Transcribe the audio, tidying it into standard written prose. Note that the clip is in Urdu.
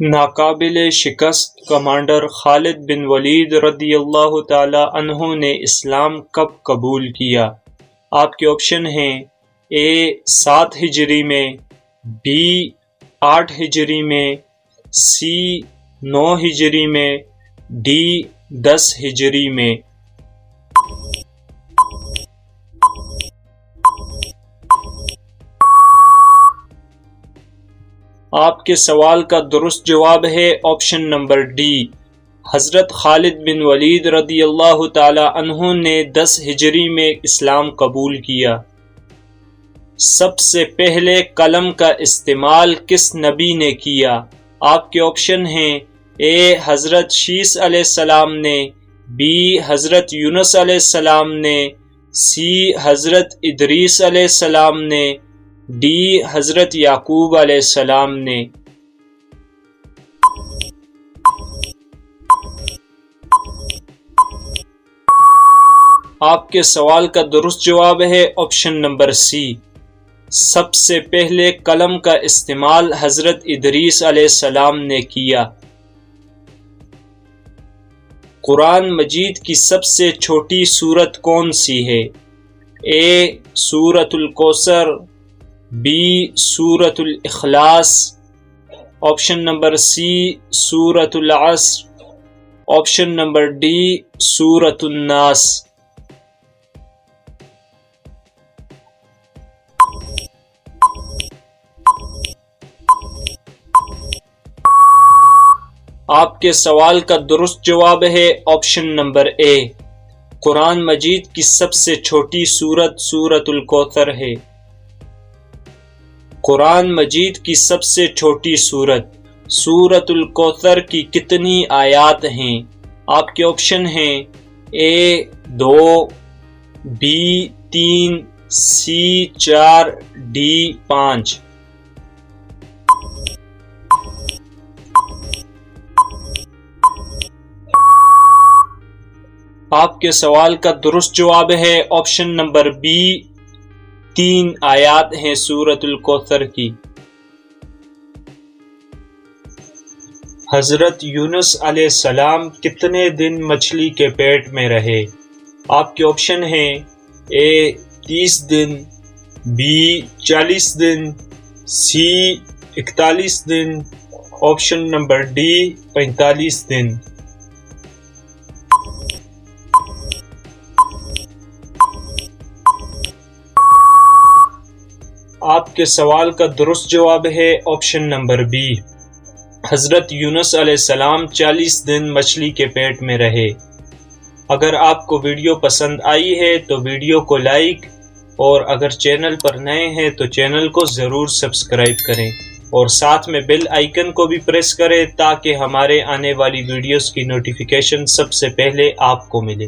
ناقابل شکست کمانڈر خالد بن ولید رضی اللہ تعالی عنہ نے اسلام کب قبول کیا؟ آپ کے آپشن ہیں اے 7 ہجری میں، بی 8 ہجری میں، سی 9 ہجری میں، ڈی 10 ہجری میں۔ آپ کے سوال کا درست جواب ہے آپشن نمبر ڈی۔ حضرت خالد بن ولید رضی اللہ تعالی عنہ نے 10 ہجری میں اسلام قبول کیا۔ سب سے پہلے قلم کا استعمال کس نبی نے کیا؟ آپ کے آپشن ہیں اے حضرت شیس علیہ السلام نے، بی حضرت یونس علیہ السلام نے، سی حضرت ادریس علیہ السلام نے، ڈی حضرت یعقوب علیہ السلام نے۔ آپ کے سوال کا درست جواب ہے آپشن نمبر سی۔ سب سے پہلے قلم کا استعمال حضرت ادریس علیہ السلام نے کیا۔ قرآن مجید کی سب سے چھوٹی سورت کون سی ہے؟ اے سورۃ الکوثر، بی سورۃ الاخلاص، آپشن نمبر سی سورۃ العصر، آپشن نمبر ڈی سورۃ الناس۔ آپ کے سوال کا درست جواب ہے آپشن نمبر اے۔ قرآن مجید کی سب سے چھوٹی سورت سورۃ الکوثر ہے۔ قرآن مجید کی سب سے چھوٹی سورت سورۃ الکوثر کی کتنی آیات ہیں؟ آپ کے آپشن ہیں اے 2، بی 3، سی 4، ڈی 5۔ آپ کے سوال کا درست جواب ہے آپشن نمبر بی، 3 آیات ہیں سورۃ الکوثر کی۔ حضرت یونس علیہ السلام کتنے دن مچھلی کے پیٹ میں رہے؟ آپ کے آپشن ہیں اے 30 دن، بی 40 دن، سی 41 دن، آپشن نمبر ڈی 45 دن۔ آپ کے سوال کا درست جواب ہے آپشن نمبر بی۔ حضرت یونس علیہ السلام 40 دن مچھلی کے پیٹ میں رہے۔ اگر آپ کو ویڈیو پسند آئی ہے تو ویڈیو کو لائک، اور اگر چینل پر نئے ہیں تو چینل کو ضرور سبسکرائب کریں، اور ساتھ میں بیل آئیکن کو بھی پریس کریں تاکہ ہمارے آنے والی ویڈیوز کی نوٹیفیکیشن سب سے پہلے آپ کو ملے۔